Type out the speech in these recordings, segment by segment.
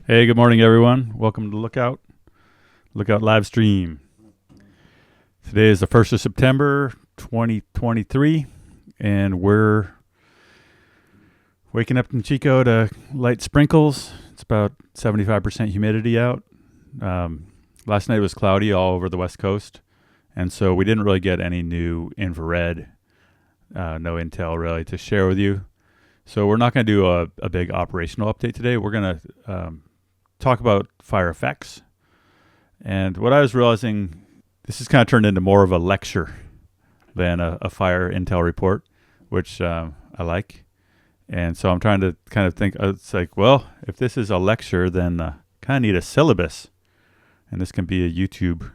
Hey, good morning, everyone. Welcome to Lookout live stream. Today is the 1st of September, 2023, and we're waking up in Chico to light sprinkles. It's about 75% humidity out. Last night was cloudy all over the West Coast, and so we didn't really get any new infrared, no intel really to share with you. So we're not going to do a big operational update today. We're going to talk about fire effects. And what I was realizing, this has kind of turned into more of a lecture than a fire intel report, which I like. And so I'm trying to kind of think, it's like, well, if this is a lecture, then kind of need a syllabus. And this can be a YouTube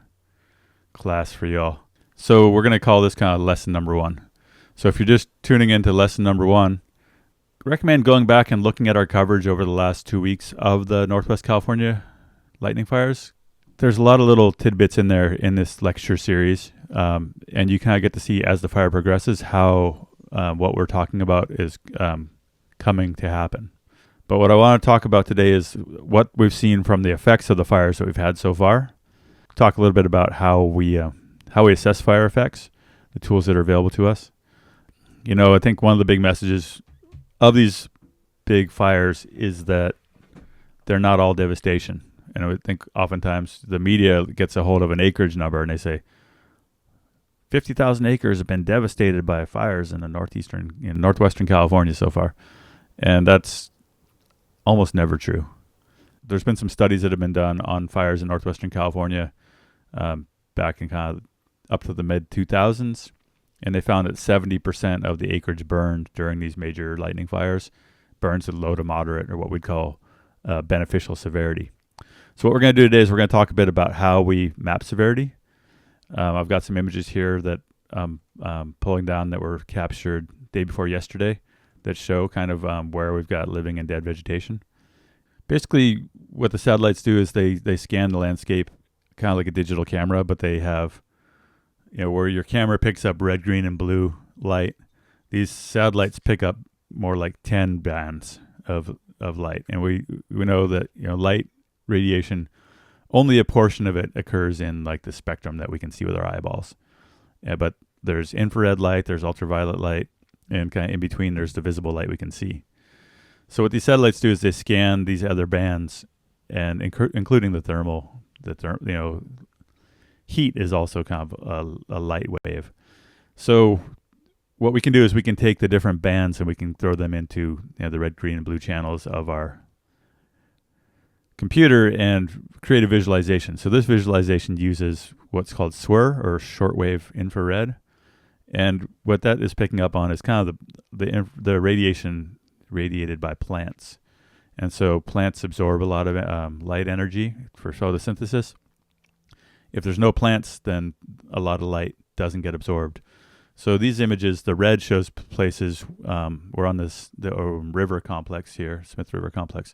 class for y'all. So we're going to call this kind of lesson number 1. So if you're just tuning into lesson number 1, recommend going back and looking at our coverage over the last 2 weeks of the Northwest California lightning fires. There's a lot of little tidbits in there in this lecture series, and you kind of get to see as the fire progresses how what we're talking about is coming to happen. But what I want to talk about today is what we've seen from the effects of the fires that we've had so far. Talk a little bit about how we assess fire effects, the tools that are available to us. You know, I think one of the big messages of these big fires is that they're not all devastation. And I think oftentimes the media gets a hold of an acreage number and they say 50,000 acres have been devastated by fires in the northwestern California so far. And that's almost never true. There's been some studies that have been done on fires in northwestern California back in kind of up to the mid-2000s. And they found that 70% of the acreage burned during these major lightning fires burns at low to moderate, or what we'd call beneficial severity. So what we're going to do today is we're going to talk a bit about how we map severity. I've got some images here that I'm pulling down that were captured day before yesterday that show kind of where we've got living and dead vegetation. Basically, what the satellites do is they scan the landscape kind of like a digital camera, but they have, where your camera picks up red, green, and blue light, these satellites pick up more like 10 bands of light. And we know that, light radiation, only a portion of it occurs in like the spectrum that we can see with our eyeballs. But there's infrared light, there's ultraviolet light, and kind of in between there's the visible light we can see. So what these satellites do is they scan these other bands, and including the thermal, heat is also kind of a light wave. So what we can do is we can take the different bands and we can throw them into the red, green, and blue channels of our computer and create a visualization. So this visualization uses what's called SWIR, or shortwave infrared. And what that is picking up on is kind of the radiation radiated by plants. And so plants absorb a lot of light energy for photosynthesis. If there's no plants, then a lot of light doesn't get absorbed. So these images, the red shows places, we're on the river complex here, Smith River Complex.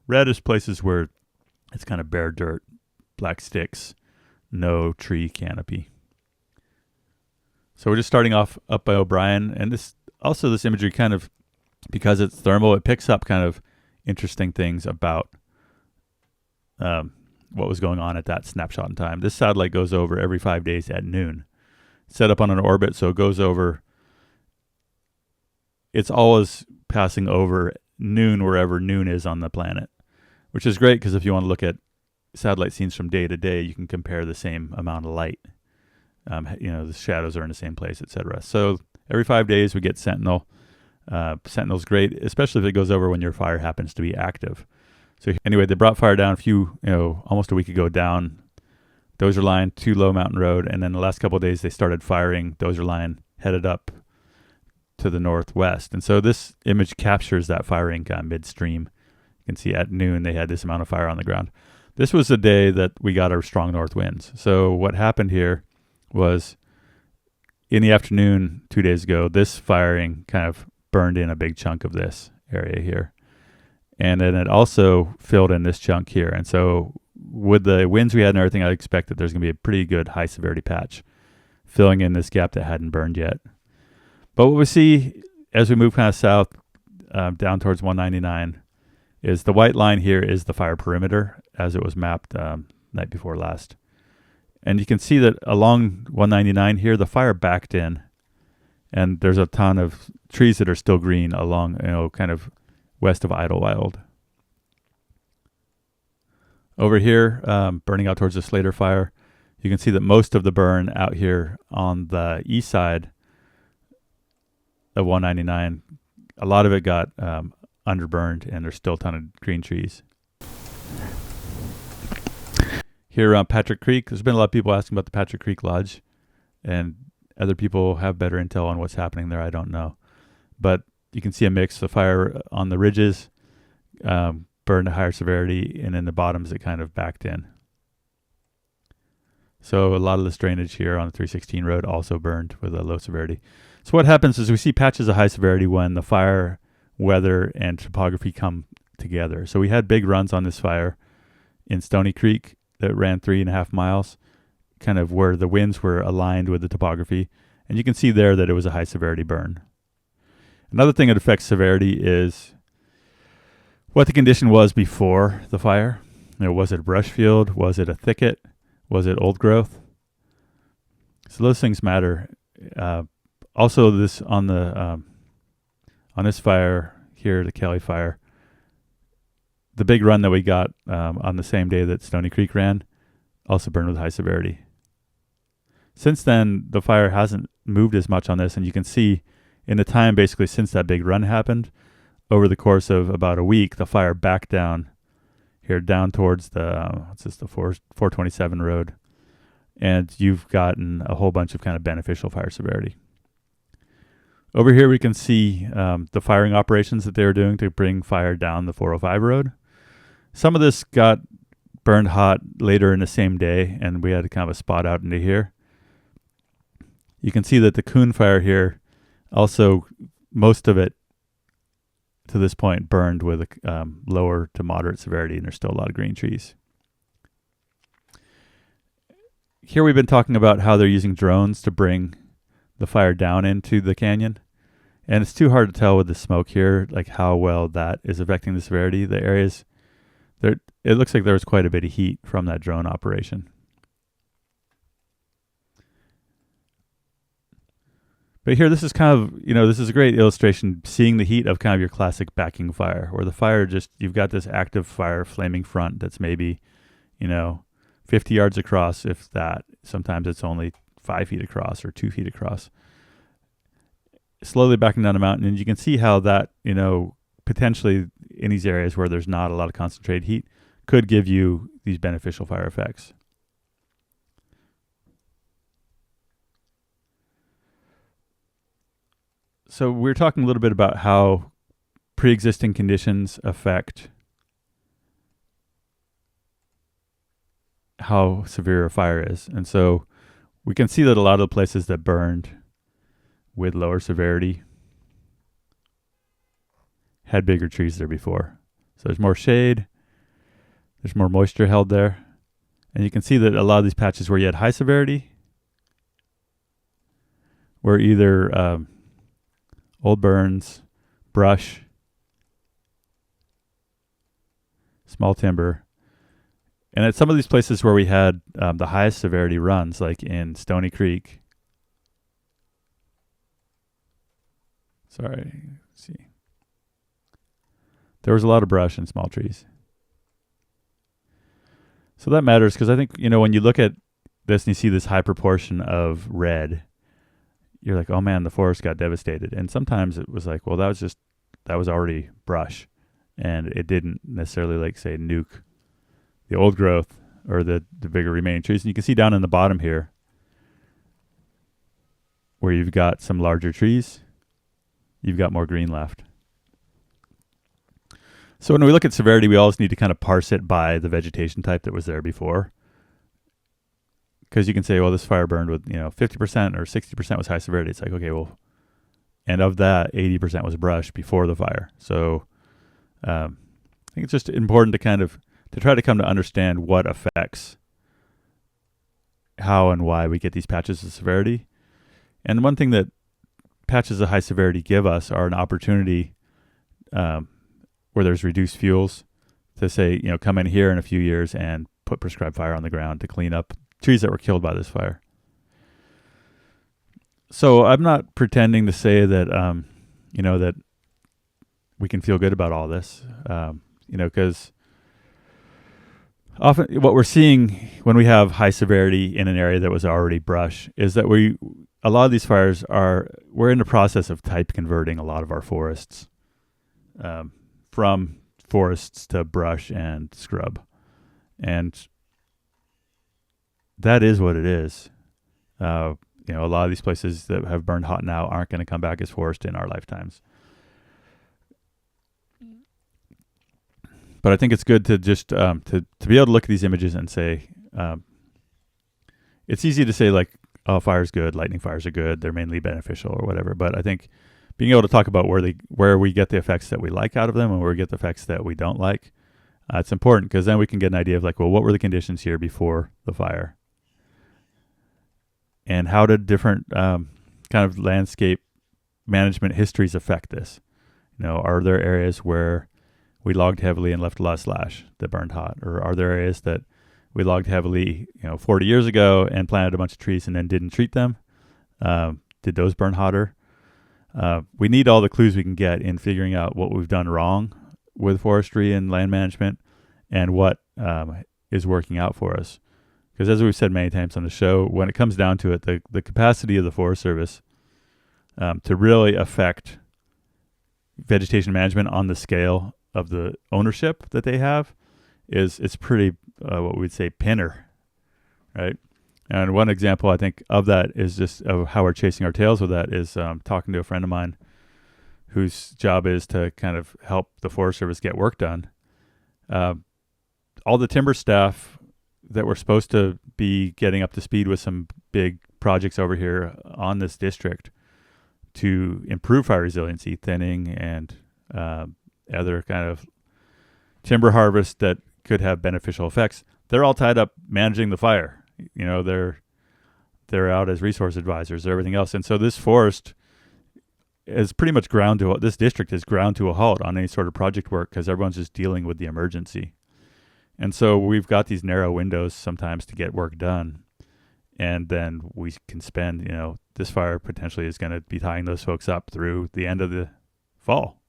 Red is places where it's kind of bare dirt, black sticks, no tree canopy. So we're just starting off up by O'Brien. And this imagery kind of, because it's thermal, it picks up kind of interesting things about what was going on at that snapshot in time. This satellite goes over every 5 days at noon. Set up on an orbit, so it goes over. It's always passing over noon wherever noon is on the planet, which is great because if you want to look at satellite scenes from day to day, you can compare the same amount of light. The shadows are in the same place, etc. So every 5 days we get Sentinel. Sentinel's great, especially if it goes over when your fire happens to be active. So anyway, they brought fire down almost a week ago down Dozer Line to Low Mountain Road. And then the last couple of days, they started firing Dozer Line headed up to the northwest. And so this image captures that firing kind of midstream. You can see at noon, they had this amount of fire on the ground. This was the day that we got our strong north winds. So what happened here was in the afternoon 2 days ago, this firing kind of burned in a big chunk of this area here. And then it also filled in this chunk here. And so with the winds we had and everything, I expect that there's going to be a pretty good high severity patch filling in this gap that hadn't burned yet. But what we see as we move kind of south down towards 199 is the white line here is the fire perimeter as it was mapped night before last. And you can see that along 199 here, the fire backed in, and there's a ton of trees that are still green along, kind of west of Idlewild. Over here, burning out towards the Slater Fire, you can see that most of the burn out here on the east side of 199, a lot of it got underburned, and there's still a ton of green trees. Here around Patrick Creek, there's been a lot of people asking about the Patrick Creek Lodge, and other people have better intel on what's happening there. I don't know. But you can see a mix. The fire on the ridges burned a higher severity, and in the bottoms it kind of backed in. So a lot of this drainage here on the 316 road also burned with a low severity. So what happens is we see patches of high severity when the fire, weather, and topography come together. So we had big runs on this fire in Stony Creek that ran 3.5 miles, kind of where the winds were aligned with the topography. And you can see there that it was a high severity burn. Another thing that affects severity is what the condition was before the fire. Was it a brush field? Was it a thicket? Was it old growth? So those things matter. Also, this on this fire here, the Kelly Fire, the big run that we got on the same day that Stony Creek ran also burned with high severity. Since then, the fire hasn't moved as much on this, and you can see in the time basically since that big run happened, over the course of about a week, the fire backed down here, down towards the 427 road, and you've gotten a whole bunch of kind of beneficial fire severity. Over here we can see the firing operations that they were doing to bring fire down the 405 road. Some of this got burned hot later in the same day, and we had kind of a spot out into here. You can see that the Coon Fire here, also most of it to this point burned with a lower to moderate severity, and there's still a lot of green trees. Here we've been talking about how they're using drones to bring the fire down into the canyon. And it's too hard to tell with the smoke here, like how well that is affecting the severity. The areas there, it looks like there was quite a bit of heat from that drone operation. But here, this is kind of, this is a great illustration, seeing the heat of kind of your classic backing fire, where the fire you've got this active fire flaming front that's maybe, 50 yards across, if that. Sometimes it's only 5 feet across or 2 feet across. Slowly backing down the mountain, and you can see how that, potentially in these areas where there's not a lot of concentrated heat could give you these beneficial fire effects. So we're talking a little bit about how pre-existing conditions affect how severe a fire is. And so we can see that a lot of the places that burned with lower severity had bigger trees there before. So there's more shade, there's more moisture held there. And you can see that a lot of these patches where you had high severity were either old burns, brush, small timber. And at some of these places where we had the highest severity runs, like in Stony Creek. Let's see. There was a lot of brush and small trees. So that matters because I think, when you look at this and you see this high proportion of red, you're like, oh man, the forest got devastated. And sometimes it was like, well, that was already brush, and it didn't necessarily say nuke the old growth or the bigger remaining trees. And you can see down in the bottom here where you've got some larger trees, you've got more green left. So when we look at severity, we always need to kind of parse it by the vegetation type that was there before. Because you can say, well, this fire burned with 50% or 60% was high severity. It's like, okay, well, and of that, 80% was brush before the fire. So I think it's just important to try to come to understand what affects how and why we get these patches of severity. And one thing that patches of high severity give us are an opportunity where there's reduced fuels to say, come in here in a few years and put prescribed fire on the ground to clean up trees that were killed by this fire. So I'm not pretending to say that, that we can feel good about all this, because often what we're seeing when we have high severity in an area that was already brush is that a lot of these fires we're in the process of type converting a lot of our forests, from forests to brush and scrub. And that is what it is. A lot of these places that have burned hot now aren't going to come back as forest in our lifetimes. But I think it's good to just to be able to look at these images and say, it's easy to say like, oh, fire's good, lightning fires are good, they're mainly beneficial or whatever. But I think being able to talk about where we get the effects that we like out of them and where we get the effects that we don't like, it's important, because then we can get an idea of like, well, what were the conditions here before the fire? And how did different kind of landscape management histories affect this? Are there areas where we logged heavily and left a lot of slash that burned hot? Or are there areas that we logged heavily, 40 years ago and planted a bunch of trees and then didn't treat them? Did those burn hotter? We need all the clues we can get in figuring out what we've done wrong with forestry and land management and what is working out for us. Because as we've said many times on the show, when it comes down to it, the capacity of the Forest Service to really affect vegetation management on the scale of the ownership that they have it's pretty, what we'd say, pinner, right? And one example, I think, of that is just of how we're chasing our tails with that is talking to a friend of mine whose job is to kind of help the Forest Service get work done. All the timber staff that were supposed to be getting up to speed with some big projects over here on this district to improve fire resiliency, thinning, and other kind of timber harvest that could have beneficial effects, they're all tied up managing the fire. They're out as resource advisors and everything else. And so this forest is pretty much this district is ground to a halt on any sort of project work because everyone's just dealing with the emergency. And so we've got these narrow windows sometimes to get work done. And then we can spend, this fire potentially is going to be tying those folks up through the end of the fall.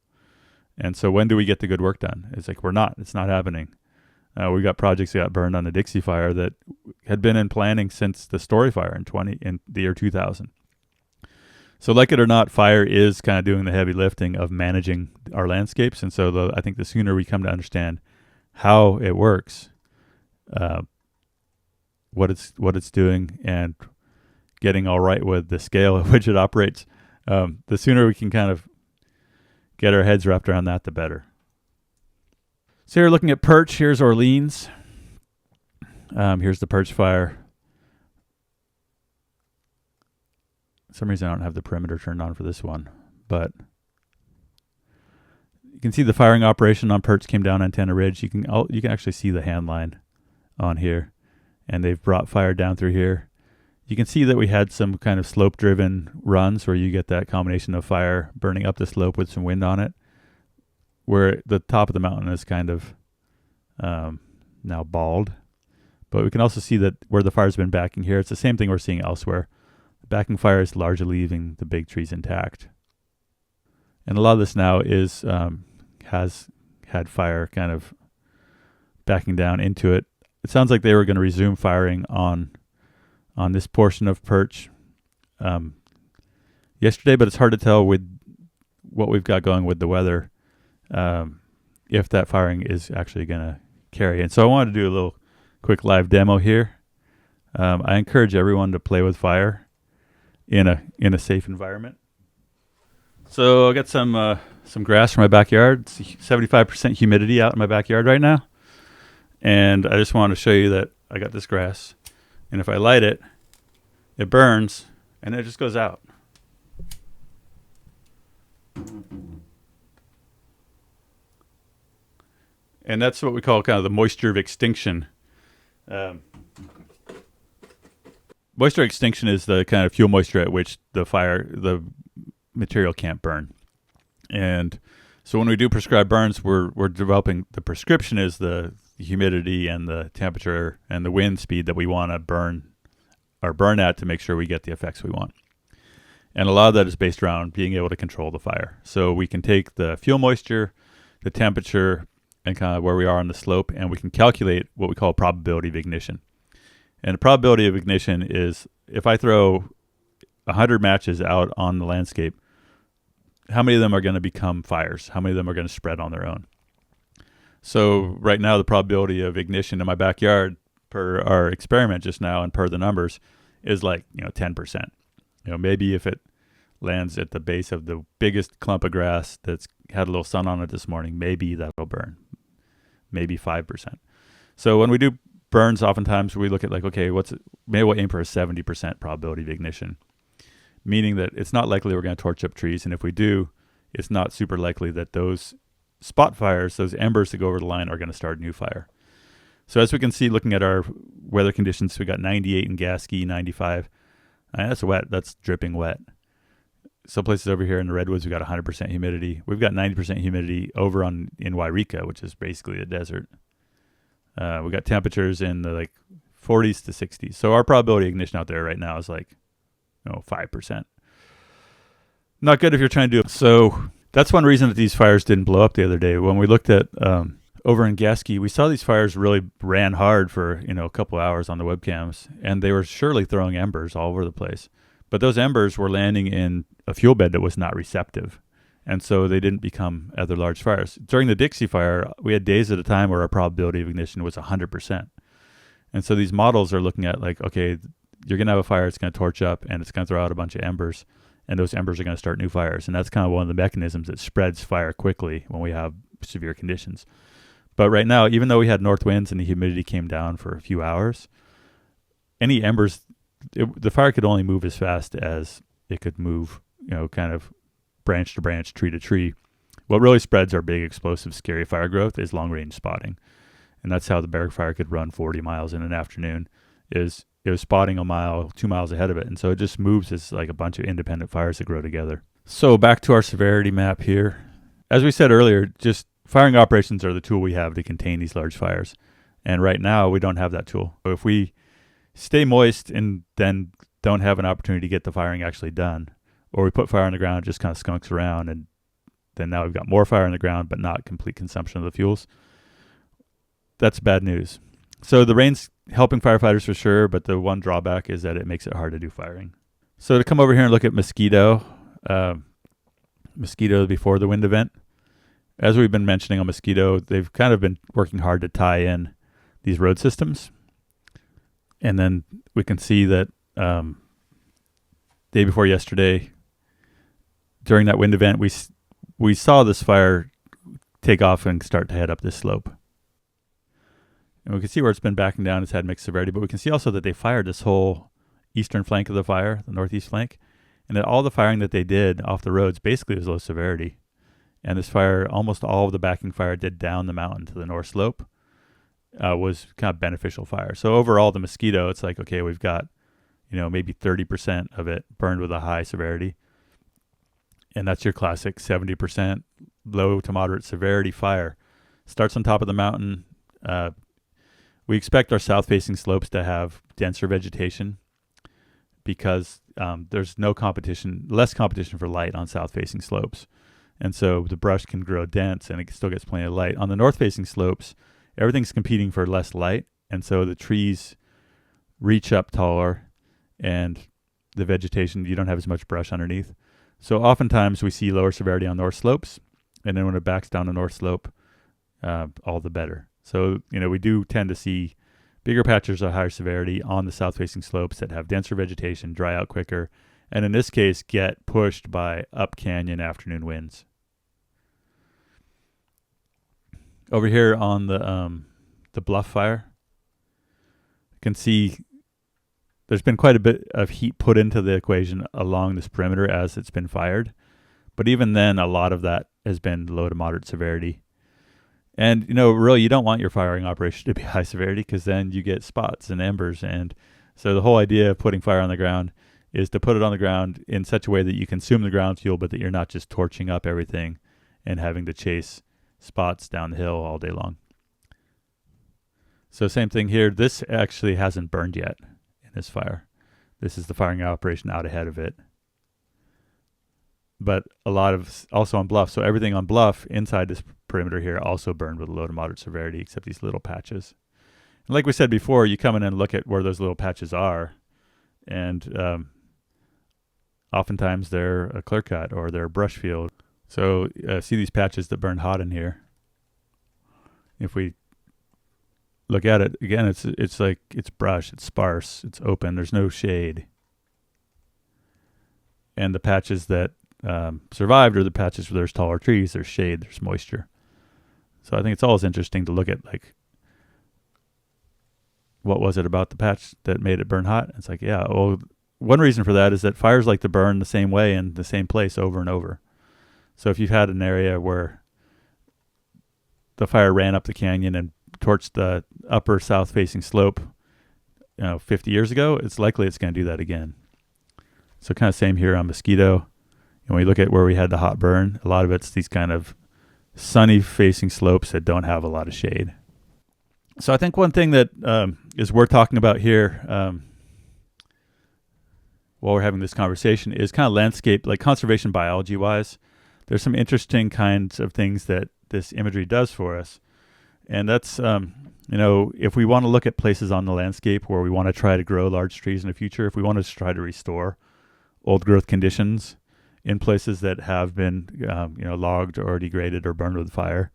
And so when do we get the good work done? It's like, it's not happening. We got projects that got burned on the Dixie Fire that had been in planning since the Story Fire in the year 2000. So like it or not, fire is kind of doing the heavy lifting of managing our landscapes. And so I think the sooner we come to understand how it works, what it's doing, and getting all right with the scale at which it operates, the sooner we can kind of get our heads wrapped around that, the better. So here, looking at Perch, here's Orleans. Here's the Perch Fire. For some reason I don't have the perimeter turned on for this one, but you can see the firing operation on Perch came down Antenna Ridge. You can actually see the hand line on here, and they've brought fire down through here. You can see that we had some kind of slope-driven runs where you get that combination of fire burning up the slope with some wind on it, where the top of the mountain is kind of now bald. But we can also see that where the fire's been backing here, it's the same thing we're seeing elsewhere. The backing fire is largely leaving the big trees intact. And a lot of this now has had fire kind of backing down into it. It sounds like they were going to resume firing on this portion of Perch yesterday, but it's hard to tell with what we've got going with the weather if that firing is actually going to carry. And so I wanted to do a little quick live demo here. I encourage everyone to play with fire in a safe environment. So I got some grass from my backyard. It's 75% humidity out in my backyard right now. And I just wanted to show you that I got this grass. And if I light it, it burns and it just goes out. And that's what we call kind of the moisture of extinction. Moisture extinction is the kind of fuel moisture at which the material can't burn. And So when we do prescribed burns, we're developing, the prescription is the humidity and the temperature and the wind speed that we want to burn at to make sure we get the effects we want. And a lot of that is based around being able to control the fire. So we can take the fuel moisture, the temperature, and kind of where we are on the slope, and we can calculate what we call probability of ignition. And the probability of ignition is if I throw 100 matches out on the landscape, how many of them are going to become fires? How many of them are going to spread on their own? So right now, the probability of ignition in my backyard per our experiment just now and per the numbers is like, 10%. Maybe if it lands at the base of the biggest clump of grass that's had a little sun on it this morning, maybe that'll burn. Maybe 5%. So when we do burns, oftentimes we look at like, okay, maybe we'll aim for a 70% probability of ignition, meaning that it's not likely we're going to torch up trees. And if we do, it's not super likely that those spot fires, those embers that go over the line, are going to start a new fire. So as we can see, looking at our weather conditions, we got 98 in Gasky, 95. That's wet. That's dripping wet. Some places over here in the redwoods, we got 100% humidity. We've got 90% humidity over in Wairika, which is basically a desert. We got temperatures in the 40s to 60s. So our probability of ignition out there right now is 5%. Not good if you're trying to do it. So that's one reason that these fires didn't blow up the other day. When we looked at over in Gasky, we saw these fires really ran hard for a couple hours on the webcams, and they were surely throwing embers all over the place. But those embers were landing in a fuel bed that was not receptive, and so they didn't become other large fires. During the Dixie Fire, we had days at a time where our probability of ignition was 100%. And so these models are looking at okay, you're going to have a fire, it's going to torch up, and it's going to throw out a bunch of embers, and those embers are going to start new fires. And that's kind of one of the mechanisms that spreads fire quickly when we have severe conditions. But right now, even though we had north winds and the humidity came down for a few hours, any embers, the fire could only move as fast as it could move, kind of branch to branch, tree to tree. What really spreads our big, explosive, scary fire growth is long-range spotting. And that's how the barrack fire could run 40 miles in an afternoon, is it was spotting a mile, 2 miles ahead of it. And so it just moves as a bunch of independent fires that grow together. So back to our severity map here. As we said earlier, just firing operations are the tool we have to contain these large fires. And right now, we don't have that tool. So if we stay moist and then don't have an opportunity to get the firing actually done, or we put fire on the ground, just kind of skunks around, and then now we've got more fire on the ground, but not complete consumption of the fuels, that's bad news. So the rain's helping firefighters for sure, but the one drawback is that it makes it hard to do firing. So to come over here and look at mosquito before the wind event, as we've been mentioning on mosquito, they've kind of been working hard to tie in these road systems. And then we can see that day before yesterday, during that wind event, we saw this fire take off and start to head up this slope. And we can see where it's been backing down. It's had mixed severity, but we can see also that they fired this whole eastern flank of the fire, the northeast flank, and that all the firing that they did off the roads basically was low severity. And this fire, almost all of the backing fire did down the mountain to the north slope, was kind of beneficial fire. So overall, the mosquito, it's okay, we've got, maybe 30% of it burned with a high severity. And that's your classic 70% low to moderate severity fire. Starts on top of the mountain. We expect our south-facing slopes to have denser vegetation because there's less competition for light on south-facing slopes. And so the brush can grow dense and it still gets plenty of light. On the north-facing slopes, everything's competing for less light, and so the trees reach up taller, and the vegetation, you don't have as much brush underneath. So oftentimes we see lower severity on north slopes, and then when it backs down the north slope, all the better. So, we do tend to see bigger patches of higher severity on the south-facing slopes that have denser vegetation, dry out quicker, and in this case, get pushed by up canyon afternoon winds. Over here on the bluff fire, you can see there's been quite a bit of heat put into the equation along this perimeter as it's been fired. But even then, a lot of that has been low to moderate severity. And, really, you don't want your firing operation to be high severity because then you get spots and embers. And so the whole idea of putting fire on the ground is to put it on the ground in such a way that you consume the ground fuel, but that you're not just torching up everything and having to chase spots down the hill all day long. So same thing here. This actually hasn't burned yet in this fire. This is the firing operation out ahead of it. But a lot of also on bluff. So everything on bluff inside this perimeter here also burned with low to moderate severity, except these little patches. And like we said before, you come in and look at where those little patches are, and oftentimes they're a clear cut or they're a brush field. So see these patches that burned hot in here. If we look at it again, it's like it's brush, it's sparse, it's open, there's no shade. And the patches that survived are the patches where there's taller trees, there's shade, there's moisture. So I think it's always interesting to look at, like, what was it about the patch that made it burn hot? It's like, yeah, well, one reason for that is that fires like to burn the same way in the same place over and over. So if you've had an area where the fire ran up the canyon and torched the upper south-facing slope, 50 years ago, it's likely it's going to do that again. So kind of same here on Mosquito. And when we look at where we had the hot burn, a lot of it's these kind of sunny-facing slopes that don't have a lot of shade. So I think one thing that is worth talking about here while we're having this conversation is kind of landscape, like conservation biology-wise. There's some interesting kinds of things that this imagery does for us. And that's, if we want to look at places on the landscape where we want to try to grow large trees in the future, if we want to try to restore old growth conditions in places that have been, logged or degraded or burned with fire,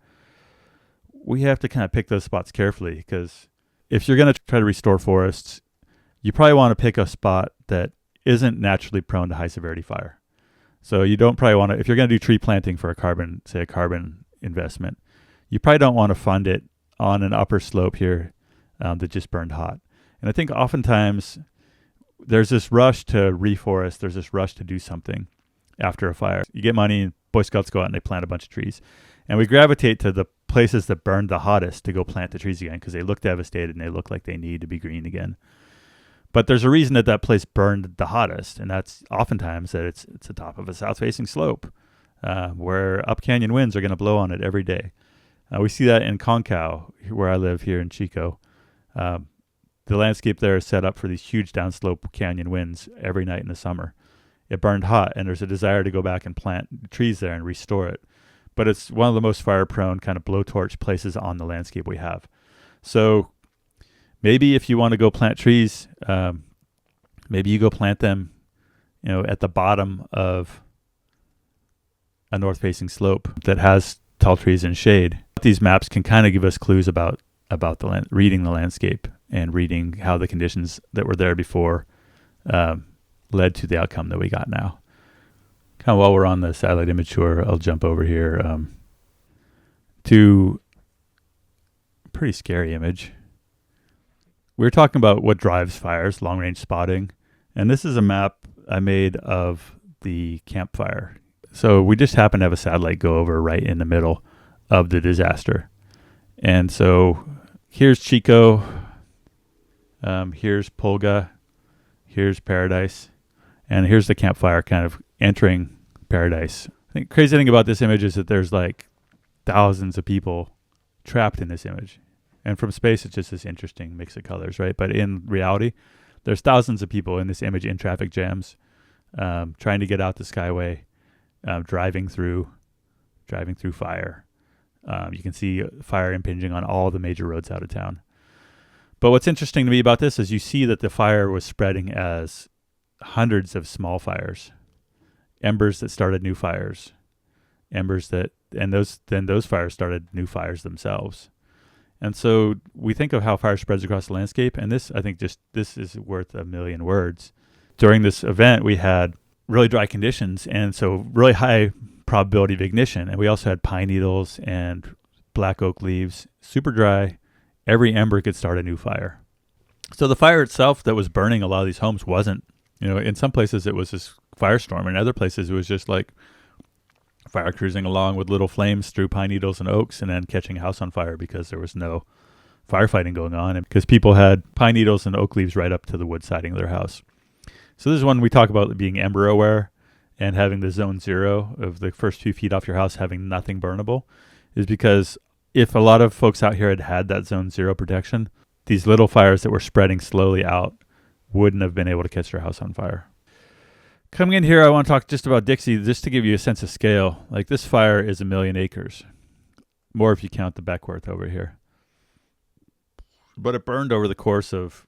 we have to kind of pick those spots carefully, because if you're going to try to restore forests, you probably want to pick a spot that isn't naturally prone to high severity fire. So you don't probably want to, if you're going to do tree planting for a carbon investment, you probably don't want to fund it on an upper slope here that just burned hot. And I think oftentimes there's this rush to reforest, there's this rush to do something after a fire. You get money and Boy Scouts go out and they plant a bunch of trees. And we gravitate to the places that burned the hottest to go plant the trees again, because they look devastated and they look like they need to be green again. But there's a reason that that place burned the hottest, and that's oftentimes that it's the top of a south-facing slope where up canyon winds are going to blow on it every day. We see that in Concow, where I live here in Chico. The landscape there is set up for these huge downslope canyon winds every night in the summer. It burned hot, and there's a desire to go back and plant trees there and restore it. But it's one of the most fire-prone kind of blowtorch places on the landscape we have. So maybe if you want to go plant trees, maybe you go plant them, at the bottom of a north-facing slope that has tall trees and shade. These maps can kind of give us clues about the reading the landscape and reading how the conditions that were there before led to the outcome that we got now. Kind of while we're on the satellite image tour, I'll jump over here to a pretty scary image. We were talking about what drives fires, long-range spotting, and this is a map I made of the campfire. So we just happened to have a satellite go over right in the middle of the disaster. And so here's Chico, here's Pulga, here's Paradise, and here's the campfire kind of entering Paradise. I think the crazy thing about this image is that there's like thousands of people trapped in this image. And from space, it's just this interesting mix of colors, right? But in reality, there's thousands of people in this image in traffic jams, trying to get out the Skyway, driving through fire. You can see fire impinging on all the major roads out of town. But what's interesting to me about this is you see that the fire was spreading as hundreds of small fires, embers that started new fires, those fires started new fires themselves. And so we think of how fire spreads across the landscape, and this is worth a million words. During this event, we had really dry conditions, and so really high probability of ignition. And we also had pine needles and black oak leaves, super dry. Every ember could start a new fire. So the fire itself that was burning a lot of these homes wasn't, in some places it was this firestorm. In other places it was just like fire cruising along with little flames through pine needles and oaks and then catching a house on fire because there was no firefighting going on and because people had pine needles and oak leaves right up to the wood siding of their house. So this is one we talk about being ember aware. and having the zone 0 of the first few feet off your house having nothing burnable is because if a lot of folks out here had that zone 0 protection, these little fires that were spreading slowly out wouldn't have been able to catch their house on fire. Coming in here, I want to talk just about Dixie, just to give you a sense of scale. Like, this fire is 1 million acres, more if you count the Beckworth over here. But it burned over the course of,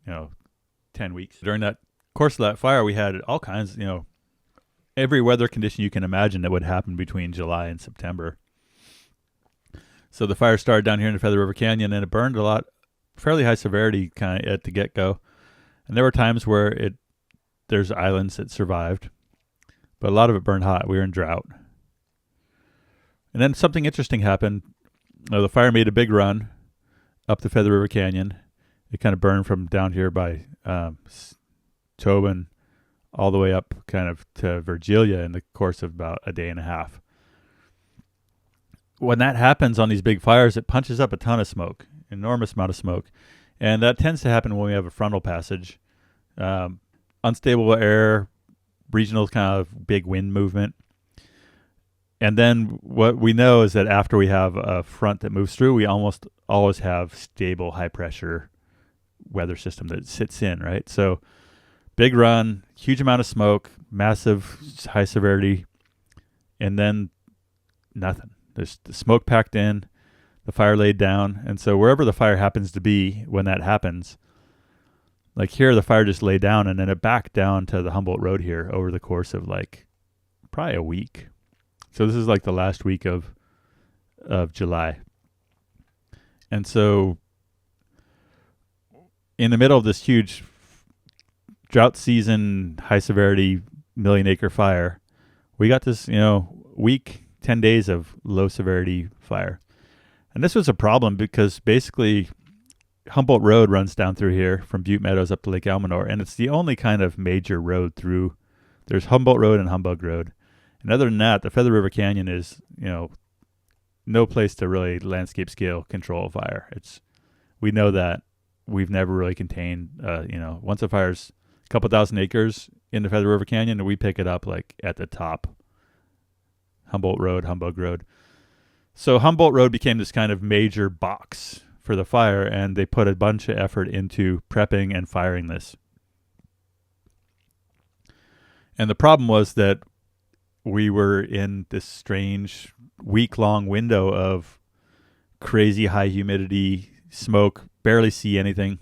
10 weeks. During that course of that fire, we had all kinds, every weather condition you can imagine that would happen between July and September. So the fire started down here in the Feather River Canyon, and it burned a lot, fairly high severity kind of at the get-go. And there were times where there's islands that survived, but a lot of it burned hot. We were in drought. And then something interesting happened. The fire made a big run up the Feather River Canyon. It kind of burned from down here by Tobin all the way up kind of to Virgilia in the course of about a day and a half. When that happens on these big fires, it punches up a ton of smoke, enormous amount of smoke. And that tends to happen when we have a frontal passage. Unstable air, regional kind of big wind movement. And then what we know is that after we have a front that moves through, we almost always have stable high pressure weather system that sits in, right? So big run, huge amount of smoke, massive high severity, and then nothing. There's the smoke packed in, the fire laid down. And so wherever the fire happens to be when that happens, like here, the fire just laid down and then it backed down to the Humboldt Road here over the course of like probably a week. So this is like the last week of July. And so in the middle of this huge drought season, high severity, 1 million acre fire, we got this, week, 10 days of low severity fire. And this was a problem because basically Humboldt Road runs down through here from Butte Meadows up to Lake Almanor, and it's the only kind of major road through. There's Humboldt Road and Humbug Road. And other than that, the Feather River Canyon is, no place to really landscape scale control fire. We know that we've never really contained, once a fire's a couple thousand acres in the Feather River Canyon, and we pick it up like at the top. Humboldt Road, Humbug Road. So Humboldt Road became this kind of major box for the fire, and they put a bunch of effort into prepping and firing this. And the problem was that we were in this strange week-long window of crazy high humidity, smoke, barely see anything.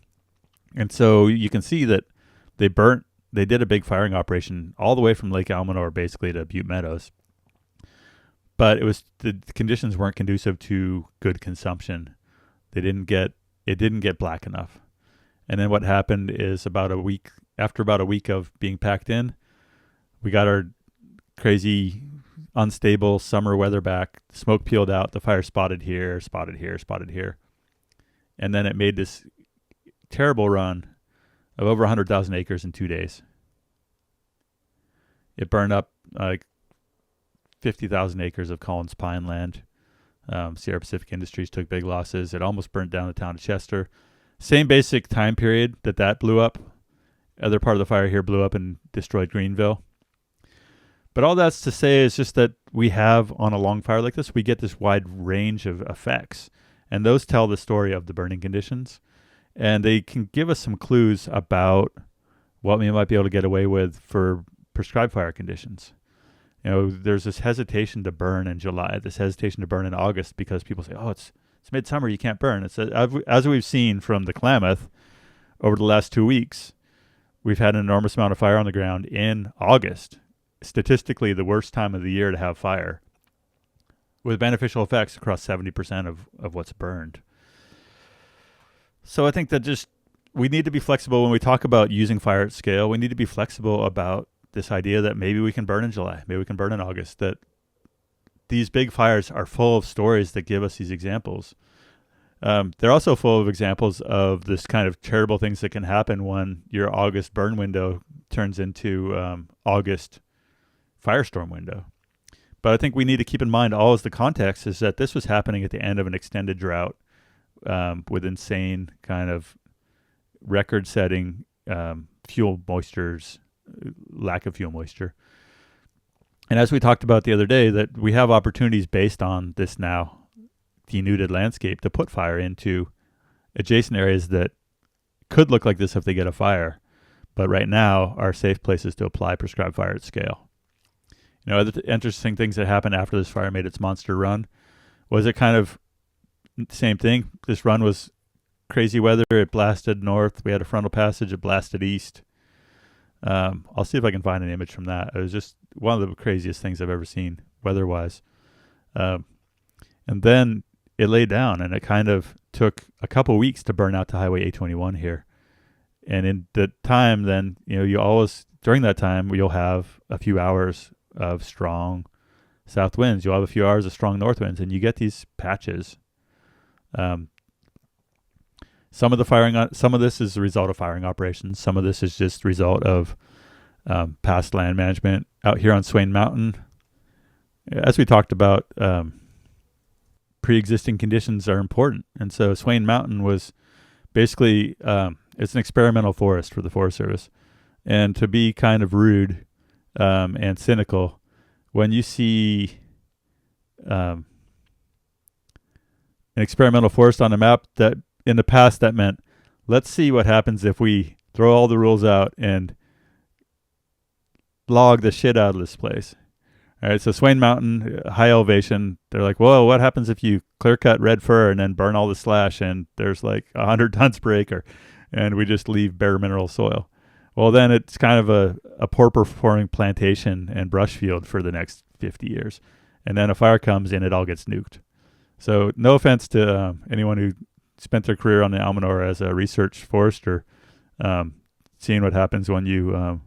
And so you can see that they did a big firing operation all the way from Lake Almanor basically to Butte Meadows. But the conditions weren't conducive to good consumption. It didn't get black enough. And then what happened is after about a week of being packed in, we got our crazy unstable summer weather back. Smoke peeled out, the fire spotted here. And then it made this terrible run of over 100,000 acres in 2 days. It burned up like 50,000 acres of Collins Pine land. Sierra Pacific Industries took big losses. It almost burnt down the town of Chester. Same basic time period that blew up. Other part of the fire here blew up and destroyed Greenville. But all that's to say is just that we have, on a long fire like this, we get this wide range of effects. And those tell the story of the burning conditions. And they can give us some clues about what we might be able to get away with for prescribed fire conditions. There's this hesitation to burn in July, this hesitation to burn in August because people say, oh, it's midsummer, you can't burn. As we've seen from the Klamath over the last 2 weeks, we've had an enormous amount of fire on the ground in August. Statistically, the worst time of the year to have fire, with beneficial effects across 70% of what's burned. So I think that we need to be flexible when we talk about using fire at scale. We need to be flexible about this idea that maybe we can burn in July, maybe we can burn in August, that these big fires are full of stories that give us these examples. They're also full of examples of this kind of terrible things that can happen when your August burn window turns into August firestorm window. But I think we need to keep in mind always the context is that this was happening at the end of an extended drought with insane kind of record-setting fuel moistures, lack of fuel moisture. And as we talked about the other day, that we have opportunities based on this now denuded landscape to put fire into adjacent areas that could look like this if they get a fire, but right now are safe places to apply prescribed fire at scale. Other interesting things that happened after this fire made its monster run was it kind of same thing. This run was crazy weather. It blasted north. We had a frontal passage. It blasted east. I'll see if I can find an image from that. It was just one of the craziest things I've ever seen weather-wise. And then it laid down, and it kind of took a couple weeks to burn out to Highway 821 here. And in the time, then you always during that time you'll have a few hours of strong south winds. You'll have a few hours of strong north winds, and you get these patches. Some of this is the result of firing operations. Some of this is just the result of past land management. Out here on Swain Mountain, as we talked about, pre-existing conditions are important. And so Swain Mountain was basically, it's an experimental forest for the Forest Service. And to be kind of rude and cynical, when you see an experimental forest on a map, that in the past that meant, let's see what happens if we throw all the rules out and log the shit out of this place. All right, so Swain Mountain, high elevation, they're like, whoa, what happens if you clear cut red fir and then burn all the slash and there's like 100 tons per acre and we just leave bare mineral soil? Well, then it's kind of a poor performing plantation and brush field for the next 50 years. And then a fire comes and it all gets nuked. So no offense to anyone who spent their career on the Almanor as a research forester, seeing what happens when you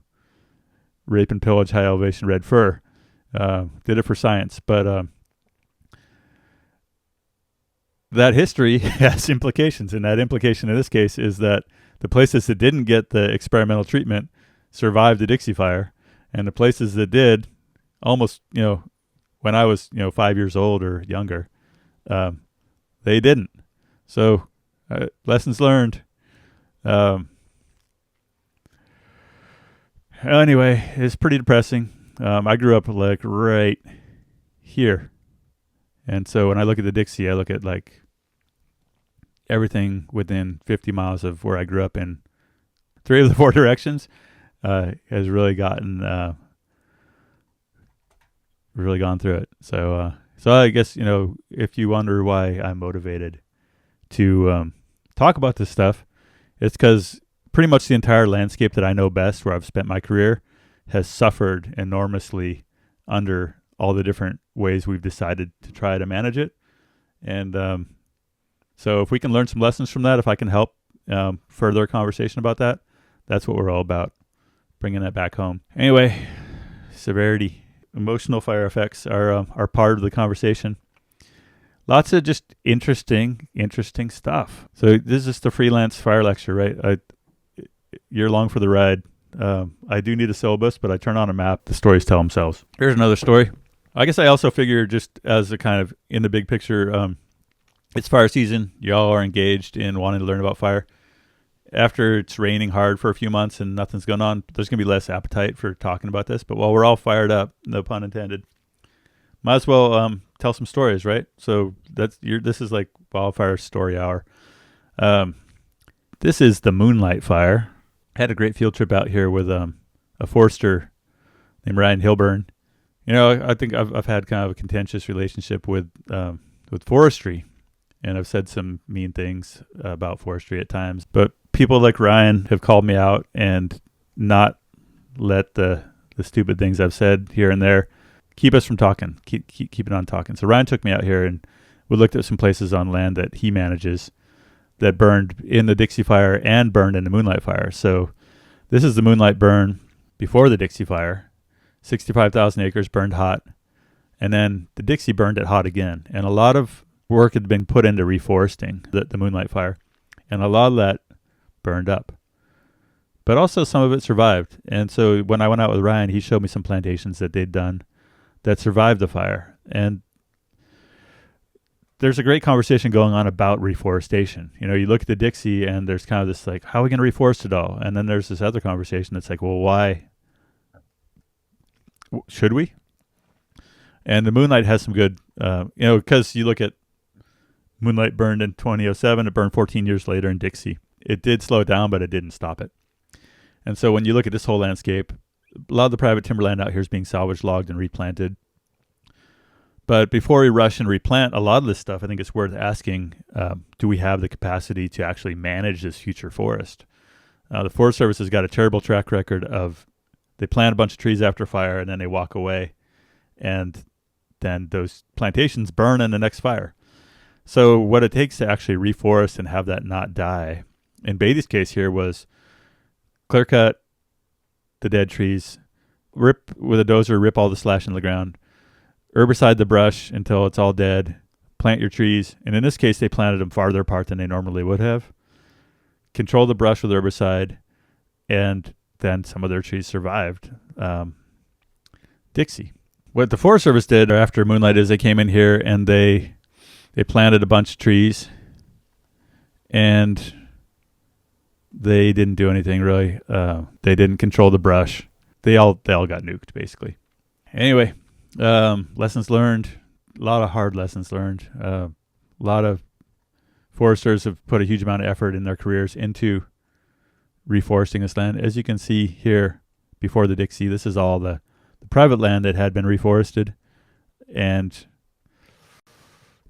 rape and pillage high elevation red fir. Did it for science, but that history has implications, and that implication in this case is that the places that didn't get the experimental treatment survived the Dixie Fire, and the places that did, almost, when I was, 5 years old or younger, they didn't. So, lessons learned. Anyway, it's pretty depressing. I grew up like right here. And so when I look at the Dixie, I look at like everything within 50 miles of where I grew up in 3 of the 4 directions has really gone through it. So I guess, if you wonder why I'm motivated to talk about this stuff, it's because pretty much the entire landscape that I know best, where I've spent my career, has suffered enormously under all the different ways we've decided to try to manage it. And so if we can learn some lessons from that, if I can help further conversation about that, that's what we're all about, bringing that back home. Anyway, severity, emotional fire effects are part of the conversation. Lots of just interesting stuff. So this is the freelance fire lecture, right? You're along for the ride. I do need a syllabus, but I turn on a map. The stories tell themselves. Here's another story. I guess I also figure, just as a kind of in the big picture, it's fire season. Y'all are engaged in wanting to learn about fire. After it's raining hard for a few months and nothing's going on, there's going to be less appetite for talking about this. But while we're all fired up, no pun intended, might as well tell some stories, right? So this is like Wildfire Story Hour. This is the Moonlight Fire. I had a great field trip out here with a forester named Ryan Hilburn. I think I've had kind of a contentious relationship with forestry, and I've said some mean things about forestry at times. But people like Ryan have called me out and not let the stupid things I've said here and there keep us from talking. Keep it on talking. So Ryan took me out here, and we looked at some places on land that he manages that burned in the Dixie Fire and burned in the Moonlight Fire. So this is the Moonlight burn before the Dixie Fire. 65,000 acres burned hot. And then the Dixie burned it hot again. And a lot of work had been put into reforesting the Moonlight Fire. And a lot of that burned up. But also some of it survived. And so when I went out with Ryan, he showed me some plantations that they'd done that survived the fire. And there's a great conversation going on about reforestation. You look at the Dixie and there's kind of this like, how are we going to reforest it all? And then there's this other conversation that's like, well, why should we? And the Moonlight has some good, because you look at Moonlight burned in 2007, it burned 14 years later in Dixie. It did slow it down, but it didn't stop it. And so when you look at this whole landscape, a lot of the private timberland out here is being salvaged, logged, and replanted. But before we rush and replant a lot of this stuff, I think it's worth asking, do we have the capacity to actually manage this future forest? The Forest Service has got a terrible track record of they plant a bunch of trees after fire and then they walk away, and then those plantations burn in the next fire. So what it takes to actually reforest and have that not die, in Beatty's case here, was clear cut the dead trees, rip with a dozer, rip all the slash in the ground, herbicide the brush until it's all dead, plant your trees. And in this case, they planted them farther apart than they normally would have. Control the brush with herbicide, and then some of their trees survived. Dixie. What the Forest Service did after Moonlight is they came in here and they planted a bunch of trees, and they didn't do anything really. They didn't control the brush. They all got nuked basically. Anyway, lessons learned. A lot of hard lessons learned. A lot of foresters have put a huge amount of effort in their careers into reforesting this land. As you can see here, before the Dixie, this is all the private land that had been reforested, and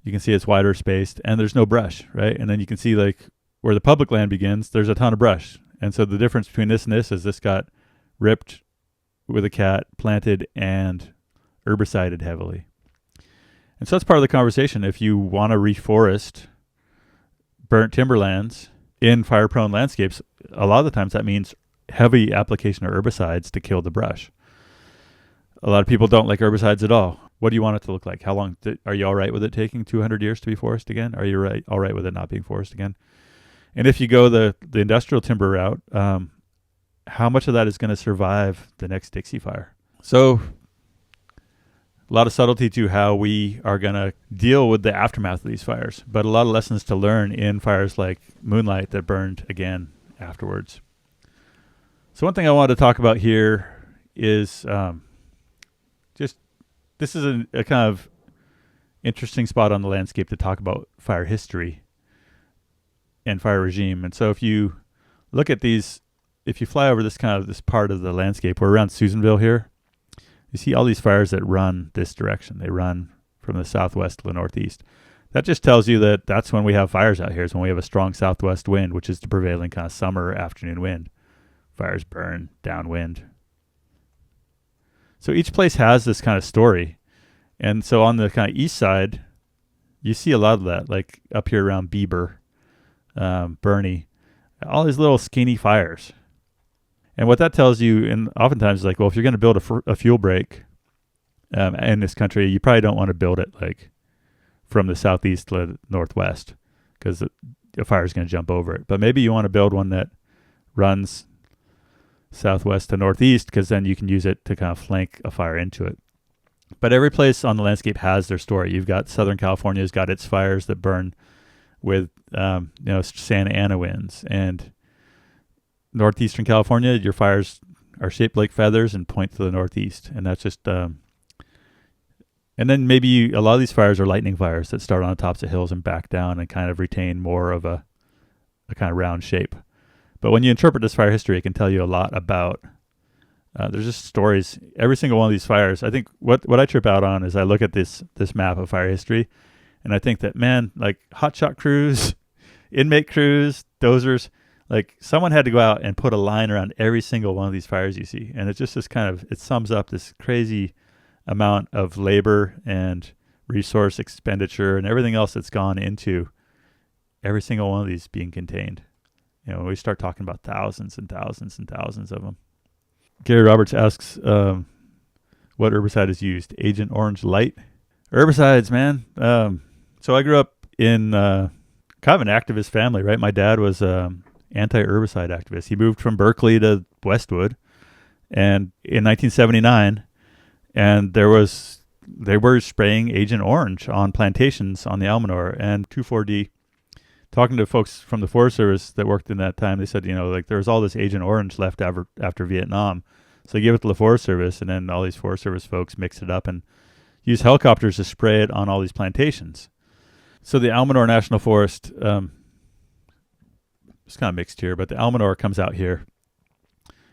you can see it's wider spaced, and there's no brush, right? And then you can see like where the public land begins, there's a ton of brush. And so the difference between this and this is this got ripped with a cat, planted, and herbicided heavily. And so that's part of the conversation. If you want to reforest burnt timberlands in fire-prone landscapes, a lot of the times that means heavy application of herbicides to kill the brush. A lot of people don't like herbicides at all. What do you want it to look like? How long? Are you all right with it taking 200 years to be forest again? Are you all right with it not being forest again? And if you go the industrial timber route, how much of that is going to survive the next Dixie Fire? So a lot of subtlety to how we are going to deal with the aftermath of these fires, but a lot of lessons to learn in fires like Moonlight that burned again afterwards. So one thing I wanted to talk about here is this is a kind of interesting spot on the landscape to talk about fire history and fire regime. And so if you look at these, if you fly over this part of the landscape, we're around Susanville here, you see all these fires that run this direction. They run from the southwest to the northeast. That just tells you that that's when we have fires out here, is when we have a strong southwest wind, which is the prevailing kind of summer afternoon wind. Fires burn downwind. So each place has this kind of story. And so on the kind of east side, you see a lot of that, like up here around Bieber, Bernie, all these little skinny fires. And what that tells you, and oftentimes is like, well, if you're going to build a fuel break in this country, you probably don't want to build it like from the southeast to the northwest, because the fire is going to jump over it. But maybe you want to build one that runs southwest to northeast, because then you can use it to kind of flank a fire into it. But every place on the landscape has their story. You've got Southern California's got its fires that burn with Santa Ana winds, and Northeastern California, your fires are shaped like feathers and point to the northeast. And that's just and then maybe a lot of these fires are lightning fires that start on the tops of hills and back down and kind of retain more of a kind of round shape. But when you interpret this fire history, it can tell you a lot about, there's just stories. Every single one of these fires, I think what I trip out on is I look at this map of fire history, and I think that, man, like hotshot crews, inmate crews, dozers, like someone had to go out and put a line around every single one of these fires you see. And it's just this kind of, it sums up this crazy amount of labor and resource expenditure and everything else that's gone into every single one of these being contained. You know, we start talking about thousands and thousands and thousands of them. Gary Roberts asks, what herbicide is used? Agent Orange Light? Herbicides, man. So I grew up in kind of an activist family, right? My dad was anti-herbicide activist. He moved from Berkeley to Westwood, and in 1979, and they were spraying Agent Orange on plantations on the Almanor and 2,4-D. Talking to folks from the Forest Service that worked in that time, they said, like there was all this Agent Orange left after Vietnam. So they gave it to the Forest Service, and then all these Forest Service folks mixed it up and use helicopters to spray it on all these plantations. So the Almanor National Forest, it's kind of mixed here, but the Almanor comes out here.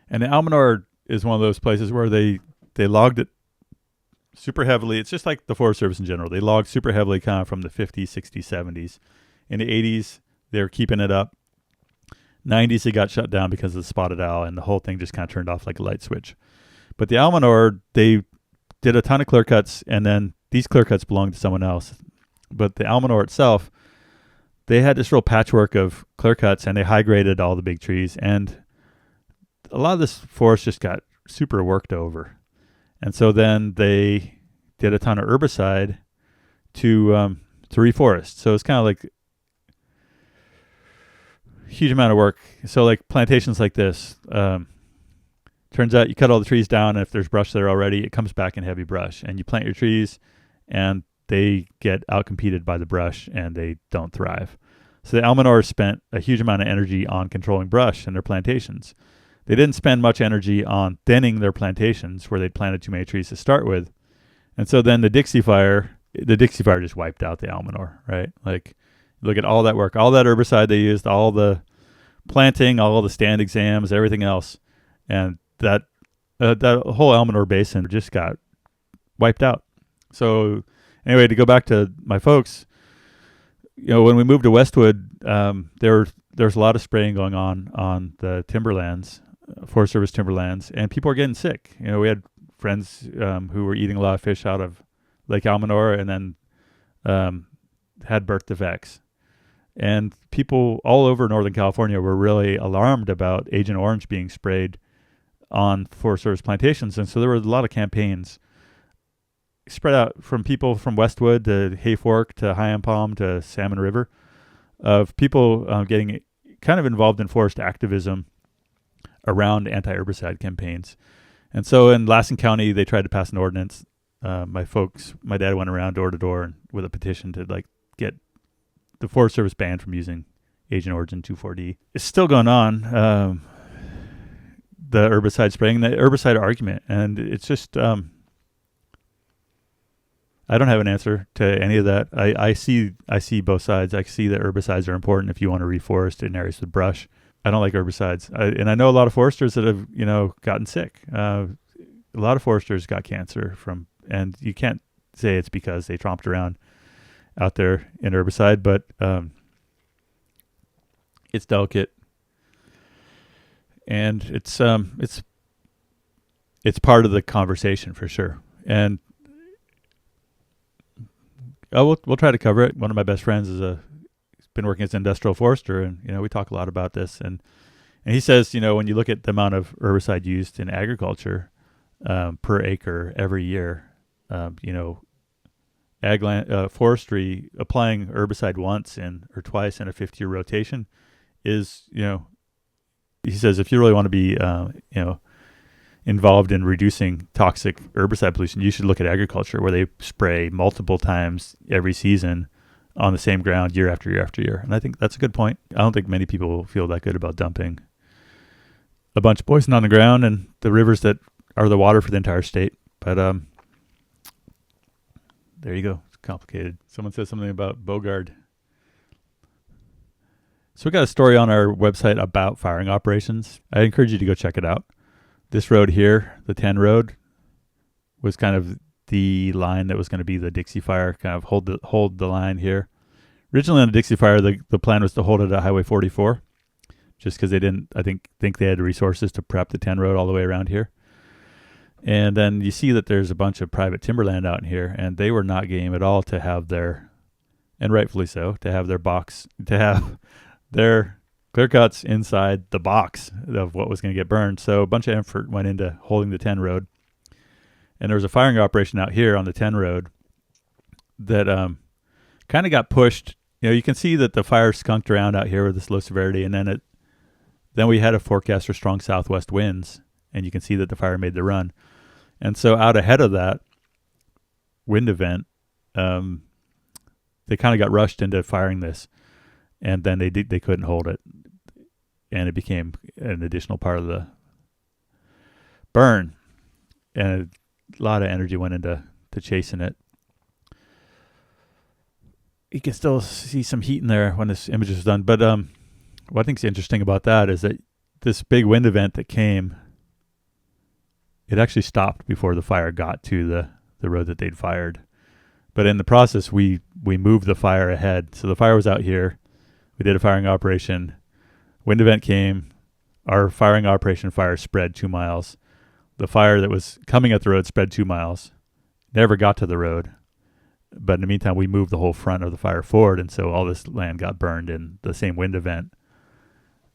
And the Almanor is one of those places where they logged it super heavily. It's just like the Forest Service in general. They logged super heavily kind of from the 50s, 60s, 70s. In the 80s, they were keeping it up. 90s, it got shut down because of the spotted owl, and the whole thing just kind of turned off like a light switch. But the Almanor, they did a ton of clear cuts, and then these clear cuts belonged to someone else. But the Almanor itself, they had this real patchwork of clear cuts, and they high-graded all the big trees. And a lot of this forest just got super worked over. And so then they did a ton of herbicide to reforest. So it's kind of like a huge amount of work. So like plantations like this, turns out you cut all the trees down, and if there's brush there already, it comes back in heavy brush. And you plant your trees, and they get outcompeted by the brush, and they don't thrive. So the Almanor spent a huge amount of energy on controlling brush in their plantations. They didn't spend much energy on thinning their plantations where they'd planted too many trees to start with. And so then the Dixie Fire just wiped out the Almanor, right? Like, look at all that work, all that herbicide they used, all the planting, all the stand exams, everything else. And that whole Almanor basin just got wiped out. So anyway, to go back to my folks, when we moved to Westwood, there was a lot of spraying going on the timberlands, Forest Service timberlands, and people were getting sick. We had friends who were eating a lot of fish out of Lake Almanor, and then had birth defects. And people all over Northern California were really alarmed about Agent Orange being sprayed on Forest Service plantations. And so there were a lot of campaigns spread out from people from Westwood to Hay Fork to High and Palm to Salmon River of people getting kind of involved in forest activism around anti-herbicide campaigns. And so in Lassen County, they tried to pass an ordinance. My dad went around door to door with a petition to get the Forest Service banned from using Agent Orange and 2,4-D. It's still going on, the herbicide spraying, the herbicide argument. And it's just, I don't have an answer to any of that. I see both sides. I see that herbicides are important if you want to reforest in areas with brush. I don't like herbicides. And I know a lot of foresters that have, gotten sick. A lot of foresters got cancer and you can't say it's because they tromped around out there in herbicide, but it's delicate. And it's part of the conversation for sure. And we'll try to cover it. One of my best friends he's been working as an industrial forester, and we talk a lot about this. And he says, when you look at the amount of herbicide used in agriculture per acre every year, forestry applying herbicide once or twice in a 50-year rotation is, he says, if you really want to be, involved in reducing toxic herbicide pollution, you should look at agriculture where they spray multiple times every season on the same ground year after year after year. And I think that's a good point. I don't think many people feel that good about dumping a bunch of poison on the ground and the rivers that are the water for the entire state. But there you go. It's complicated. Someone said something about Bogard. So we got a story on our website about firing operations. I encourage you to go check it out. This road here, the 10 road, was kind of the line that was going to be the Dixie Fire, kind of hold the line here. Originally on the Dixie Fire, the plan was to hold it at Highway 44, just because they didn't, I think they had the resources to prep the 10 road all the way around here. And then you see that there's a bunch of private timberland out in here, and they were not game at all to have and rightfully so, to have their clear cuts inside the box of what was going to get burned. So a bunch of effort went into holding the 10 road. And there was a firing operation out here on the 10 road that kind of got pushed. You can see that the fire skunked around out here with this low severity. And then we had a forecast for strong southwest winds. And you can see that the fire made the run. And so out ahead of that wind event, they kind of got rushed into firing this. And then they couldn't hold it. And it became an additional part of the burn. And a lot of energy went into chasing it. you can still see some heat in there when this image is done. But what I think is interesting about that is that this big wind event that came, it actually stopped before the fire got to the road that they'd fired. But in the process, we moved the fire ahead. So the fire was out here. We did a firing operation. Wind event came. Our firing operation fire spread 2 miles. The fire that was coming at the road spread 2 miles. Never got to the road. But in the meantime, we moved the whole front of the fire forward, and so all this land got burned in the same wind event.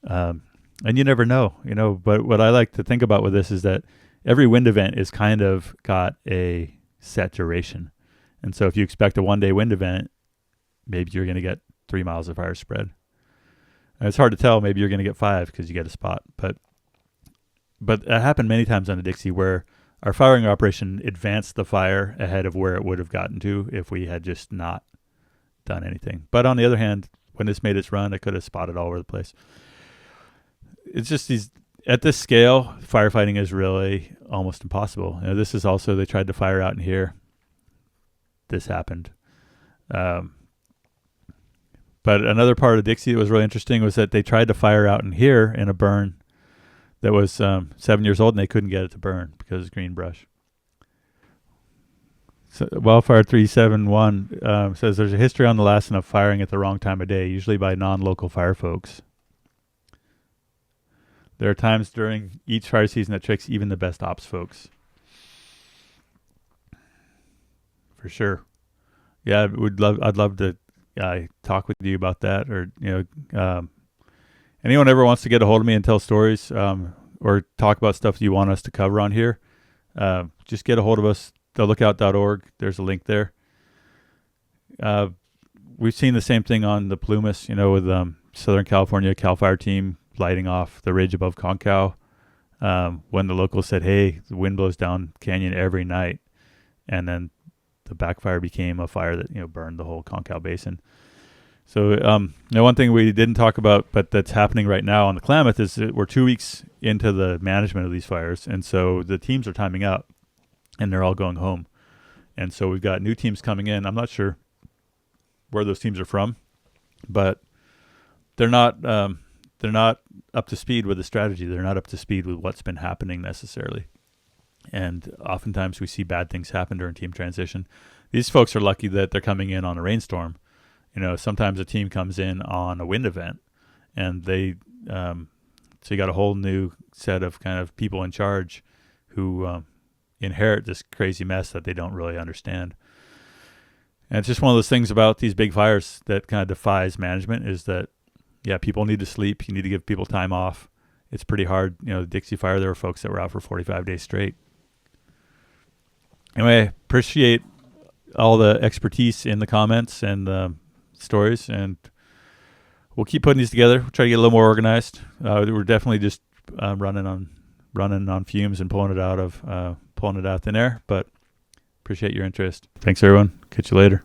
And you never know, But what I like to think about with this is that every wind event is kind of got a set duration. And so if you expect a one-day wind event, maybe you're going to get 3 miles of fire spread. And it's hard to tell. Maybe you're going to get 5 because you get a spot. But it happened many times on the Dixie where our firing operation advanced the fire ahead of where it would have gotten to if we had just not done anything. But on the other hand, when this made its run, it could have spotted all over the place. It's just at this scale, firefighting is really almost impossible. This is also, they tried to fire out in here. This happened. But another part of Dixie that was really interesting was that they tried to fire out in here in a burn that was 7 years old, and they couldn't get it to burn because it's green brush. So Wildfire 371 says there's a history on the Lassen of firing at the wrong time of day, usually by non-local fire folks. There are times during each fire season that tricks even the best ops folks. For sure. Yeah, I'd love to talk with you about that, or anyone ever wants to get a hold of me and tell stories or talk about stuff you want us to cover on here, just get a hold of us. thelookout.org. There's a link there. We've seen the same thing on the Plumas, with Southern California Cal Fire team lighting off the ridge above Concow when the locals said, hey, the wind blows down canyon every night. And then the backfire became a fire that, burned the whole Concow Basin. So one thing we didn't talk about, but that's happening right now on the Klamath, is that we're 2 weeks into the management of these fires. And so the teams are timing out and they're all going home. And so we've got new teams coming in. I'm not sure where those teams are from, but they're not up to speed with the strategy. They're not up to speed with what's been happening necessarily. And oftentimes we see bad things happen during team transition. These folks are lucky that they're coming in on a rainstorm. Sometimes a team comes in on a wind event, and so you got a whole new set of kind of people in charge who inherit this crazy mess that they don't really understand. And it's just one of those things about these big fires that kind of defies management, is that, people need to sleep. You need to give people time off. It's pretty hard. The Dixie Fire, there were folks that were out for 45 days straight. Anyway, appreciate all the expertise in the comments and stories, and we'll keep putting these together. We'll try to get a little more organized. We're definitely just running on fumes and pulling it out thin air, but appreciate your interest. Thanks, everyone. Catch you later.